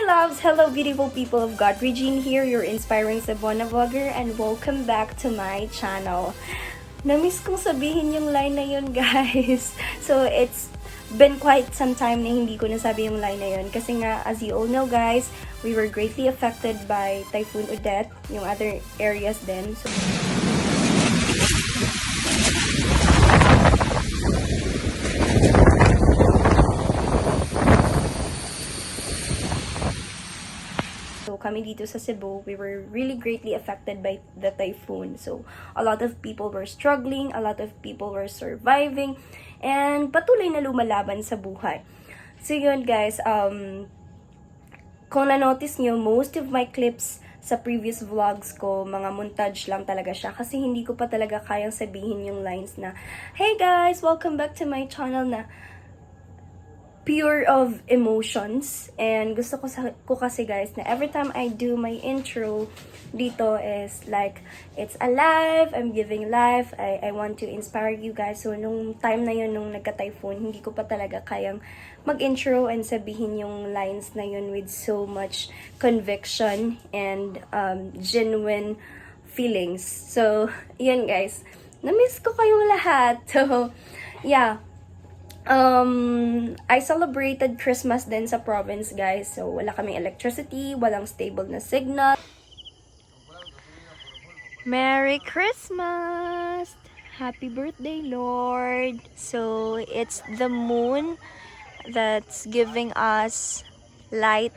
loves! Hello beautiful people of God. Regine here, your inspiring Cebuana vlogger, and welcome back to my channel. Namiss kong sabihin yung line na yun, guys. So, it's been quite some time na hindi ko nasabi yung line na yun. Kasi nga, as you all know, guys, we were greatly affected by Typhoon Odette, yung other areas din. So, kami dito sa Cebu, we were really greatly affected by the typhoon. So, a lot of people were struggling, a lot of people were surviving, and patuloy na lumalaban sa buhay. So, yun guys, kung na-notice nyo, most of my clips sa previous vlogs ko, mga montage lang talaga siya. Kasi hindi ko pa talaga kayang sabihin yung lines na, "Hey guys, welcome back to my channel," na pure of emotions. And gusto ko kasi guys na every time I do my intro dito is like it's alive, I'm giving life, I want to inspire you guys. So nung time na yun, nung nagka-typhoon, hindi ko pa talaga kayang mag-intro and sabihin yung lines na yun with so much conviction and genuine feelings. So yun guys, na-miss ko kayong lahat. So yeah, I celebrated Christmas din sa province, guys. So, wala kaming electricity, walang stable na signal. Merry Christmas! Happy birthday, Lord! So, it's the moon that's giving us light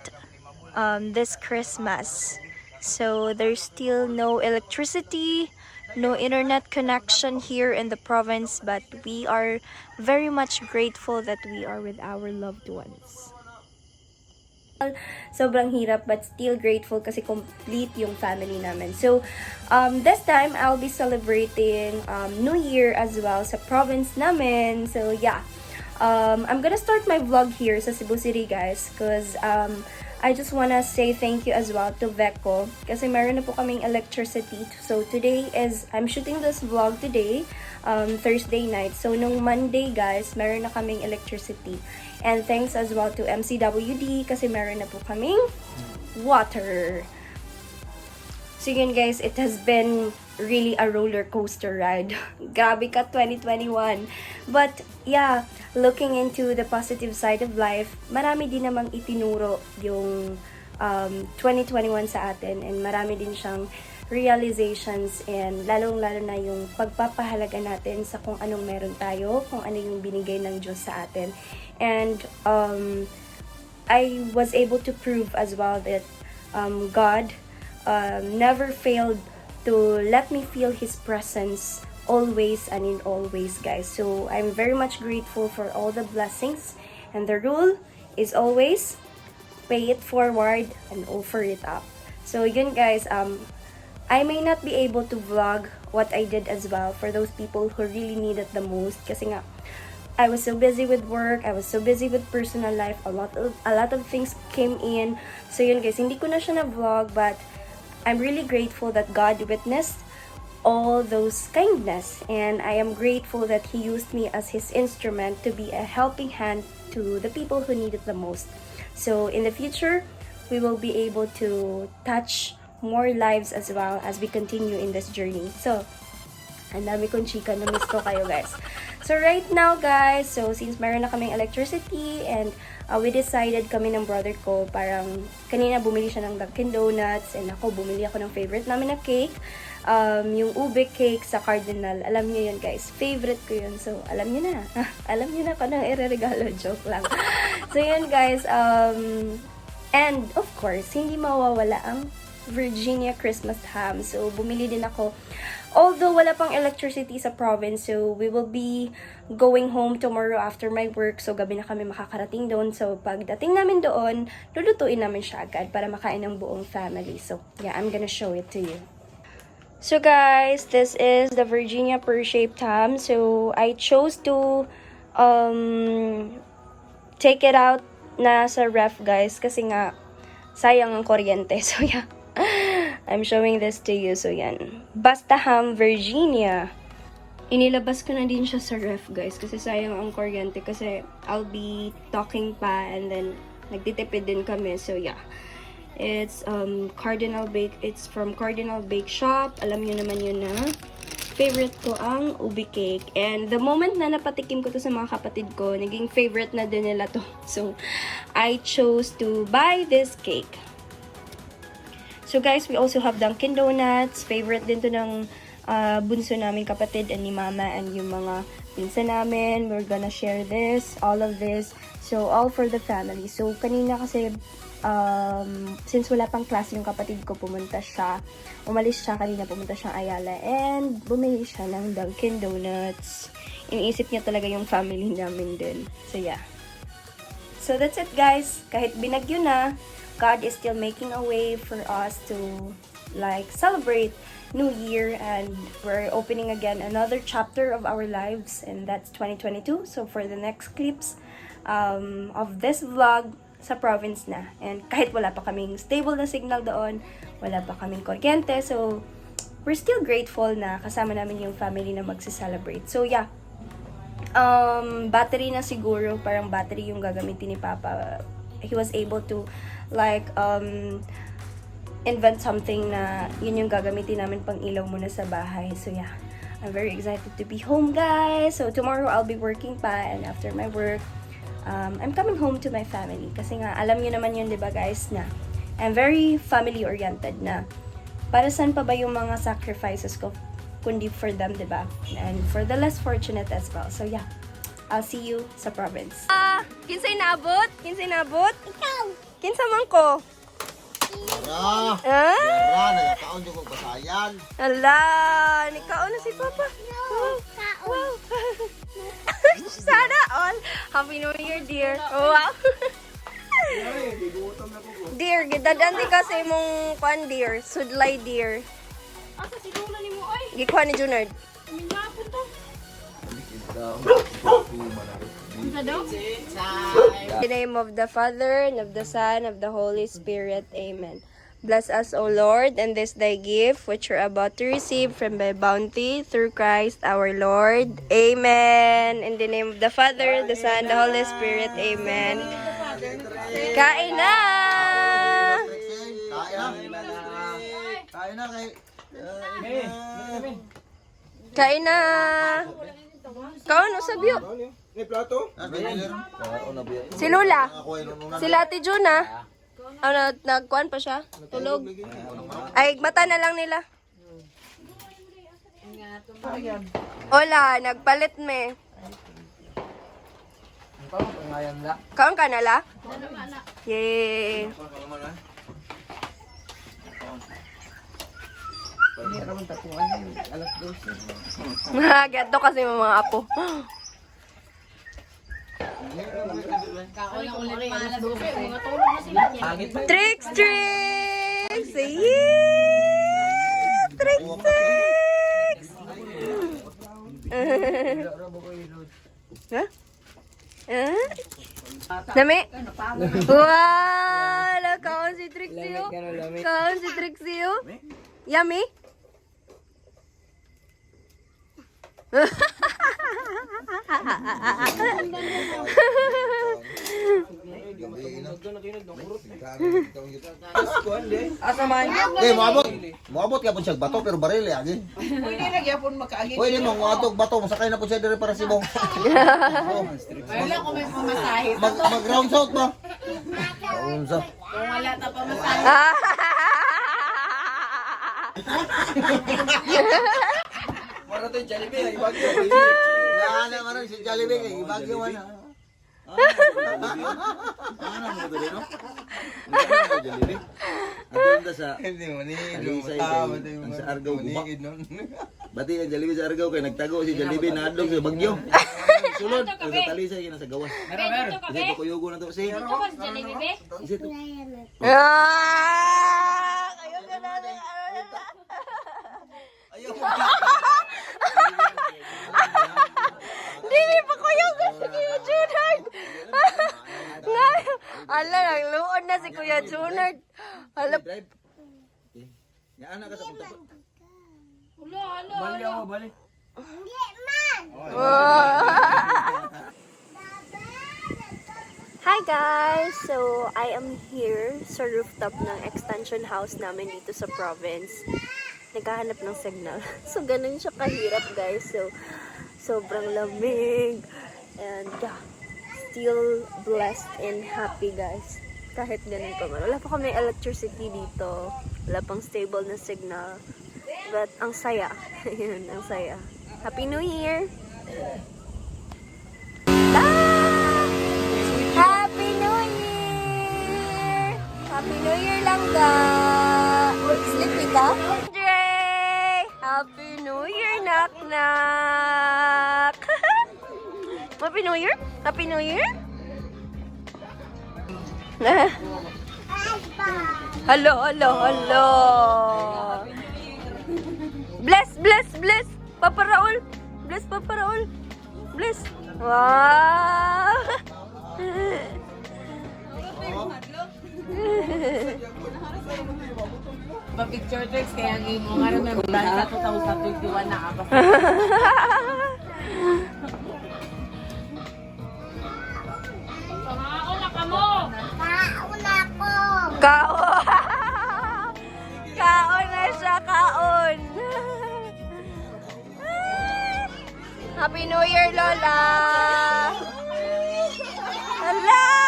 this Christmas. So, there's still no electricity, no internet connection here in the province, but we are very much grateful that we are with our loved ones. Sobrang hirap but still grateful kasi complete yung family namin. So, this time, I'll be celebrating New Year as well sa province namin. So, yeah. I'm gonna start my vlog here sa Cebu City, guys, because I just wanna say thank you as well to Veco kasi meron na po kaming electricity. So today is, I'm shooting this vlog today, Thursday night. So nung Monday guys, meron na kaming electricity. And thanks as well to MCWD kasi meron na po kaming water. So yun guys, it has been really a roller coaster ride. Grabe ka 2021. But yeah, looking into the positive side of life, marami din namang itinuro yung 2021 sa atin, and marami din siyang realizations, and lalong-lalo na yung pagpapahalaga natin sa kung anong meron tayo, kung ano yung binigay ng Diyos sa atin. And I was able to prove as well that God never failed to let me feel His presence always and in all ways, guys. So I'm very much grateful for all the blessings, and the rule is always pay it forward and offer it up. So yun guys, I may not be able to vlog what I did as well for those people who really need it the most kasi nga I was so busy with work, I was so busy with personal life, a lot of things came in. So yun guys, hindi ko na siya na-vlog, but I'm really grateful that God witnessed all those kindness, and I am grateful that He used me as His instrument to be a helping hand to the people who need it the most. So in the future, we will be able to touch more lives as well as we continue in this journey. So, ang dami kong chika, na-miss ko kayo guys. So right now guys, so since meron na kaming electricity, and we decided kami ng brother ko, parang kanina bumili siya ng Dunkin Donuts, and ako bumili ako ng favorite namin na cake, yung ube cake sa Cardinal. Alam niyo yun guys, favorite ko yun. So alam niyo na, alam niyo na kung anong ireregalo, joke lang. So yun guys, and of course, hindi mawawala ang Virginia Christmas ham. So bumili din ako. Although wala pang electricity sa province, so we will be going home tomorrow after my work. So gabi na kami makakarating doon. So pagdating namin doon, lulutuin namin siya agad para makain ng buong family. So yeah, I'm gonna show it to you. So guys, this is the Virginia pear-shaped ham. So I chose to take it out na sa ref guys kasi nga sayang ang kuryente. So yeah, I'm showing this to you. So yan, Basta Ham Virginia. Inilabas ko na din siya sa ref guys kasi sayang ang kuryente kasi I'll be talking pa and then nagtitipid din kami. So yeah. It's Cardinal Bake. It's from Cardinal Bake Shop. Alam niyo naman yun na favorite ko ang ubi cake. And the moment na napatikim ko to sa mga kapatid ko, naging favorite na din nila to. So I chose to buy this cake. So guys, we also have Dunkin Donuts. Favorite din to ng bunso namin kapatid and ni mama and yung mga pinsan namin. We're gonna share this, all of this. So all for the family. So kanina kasi since wala pang klase yung kapatid ko, umalis siya kanina, pumunta siyang Ayala and bumili siya ng Dunkin Donuts. Iniisip niya talaga yung family namin din. So yeah. So that's it guys. Kahit binagyo na, God is still making a way for us to like celebrate New Year, and we're opening again another chapter of our lives, and that's 2022. So for the next clips of this vlog, sa province na. And kahit wala pa kaming stable na signal doon, wala pa kaming kuryente, so we're still grateful na kasama namin yung family na magsi-celebrate. So yeah, battery na siguro, parang battery yung gagamitin ni Papa. He was able to like invent something na yun yung gagamitin namin pang ilaw muna sa bahay. So yeah, I'm very excited to be home guys. So tomorrow I'll be working pa, and after my work, I'm coming home to my family. Kasi nga, alam nyo naman yun, diba guys, na I'm very family-oriented na para saan pa ba yung mga sacrifices ko kundi for them, diba? And for the less fortunate as well. So yeah, I'll see you sa province. Kinsay naabot? Kinsay naabot? Ikaw! Kinsa man ko? Nagkakaon yung kong pasayan. Ala, nikaon na si Papa. Wow. Sana all. Happy New Year, dear. Oh, wow. Dear, gidadan di kasi mong kwan, dear. Sudlay, dear. Asa si Lola ni mo, ay? Gikuha ni Junard. Minapon to. Isa daw? In the name of the Father, and of the Son, and of the Holy Spirit. Amen. Bless us, O Lord, and this thy gift, which we're about to receive from thy bounty, through Christ our Lord. Amen. In the name of the Father, the Son, the Holy Spirit. Amen. Kain na! Kain na kay... Kain na! Kaon, usab yun. May plato? Si Lula. Sila Ate Juna. Nagkuhan pa siya? Tulog. Ay, mata na lang nila. Hola, nagpalit me. Kaon ka na la? Yay. Gato kasi mga apo. Tricks! Yeah! Tricks! Nami? Wala! Kaon si Trixie. Kaon si Trixie. Yummy? Moabot ka po siya bato pero barili agi. Pwede na gyapon makaagi. Pwede mo atog bato masakay na po siya dire para Cebu. Wala ko may pamasahe. Mag round out ba? Round out. Kung wala ta pamasahe. Para to Jollibee ay bagyo. Ana man si Jollibee kay bagyo man. Ana mo to no? Jollibee. Ato sa hindi mo ni ang sa Argao guba. Bati ang Jollibee sa Argao kay nagtago si Jollibee naadlong sa bagyo. Sulod sa talisay kina sa gawas. Kasi ko kuyugo na to si. Ito ba si Jollibee, be? Kayo ganun. Ayaw. Dili pa ko yung gusto ni Junard. Ala, nagluon na si Kuya Junard. Ala, Ya anak ka sa punta. Bali ako, bali. Hi guys! So, I am here sa rooftop ng extension house namin dito sa province. Naghahanap ng signal. So, ganun siya kahirap guys. So, sobrang lamig. And yeah, still blessed and happy guys. Kahit ganun pa man. Wala pa kami electricity dito. Wala pang stable na signal. But, ang saya. Yun, ang saya. Happy New Year! Happy New Year! Happy New Year lang ga! Sleepy ka? Dre! Happy New Year, nak-nak! Happy New Year? Happy New Year? Hello, hello, hello! Bless, bless, bless! Papa Raul! Bless, Papa Raul! Bless! Wow! Pa-picture tricks kaya ang imo nga rin may mga sa 2021 na ka. Pangaon na ka mo. Kaon! Kaon na siya, kaon! Happy New Year, Lola! Hala!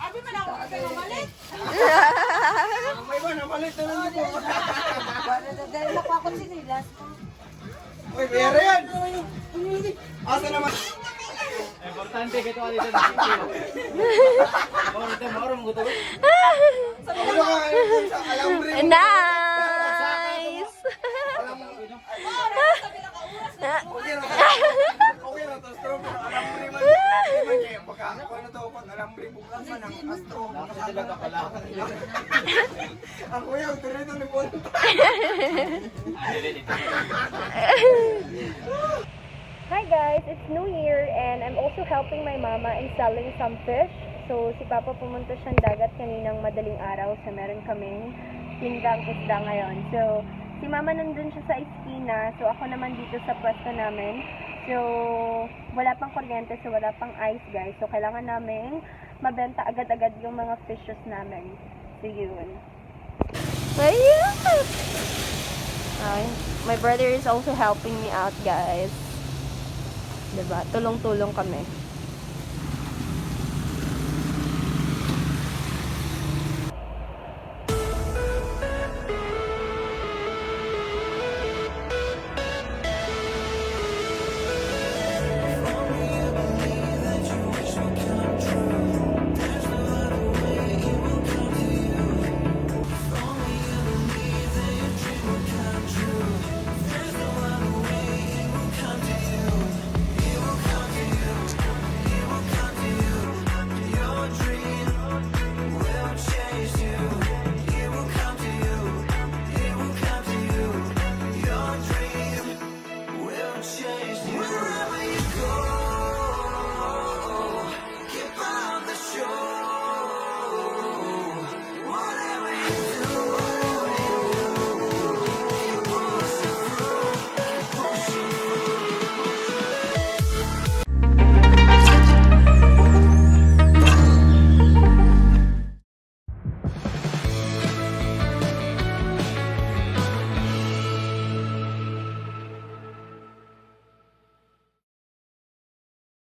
Abi man ako kay mamalit. May ba namalit na lang po. Dahil napakot sinilas. Uy, pera yan. Asa naman? Importante ka ito dito na. Mauro mo ito. Ano ka ngayon sa alambre? Nice! Okay na to, stro. Alambre man. Man kaya baka ano to, pag alambre bukas man ang astro. Nakasila ka pala. Ang kuya, turito ni Paul. Hi guys, it's New Year and I'm also helping my mama in selling some fish. So si Papa pumunta siyang dagat kaninang madaling araw so meron kaming tindang isda ngayon. So si Mama nandun siya sa iskina, so ako naman dito sa pwesto namin. So wala pang kuryente, so wala pang ice guys. So kailangan namin mabenta agad-agad yung mga fishes namin. So yun. Ayun! My brother is also helping me out guys. Diba? Tulong-tulong kami.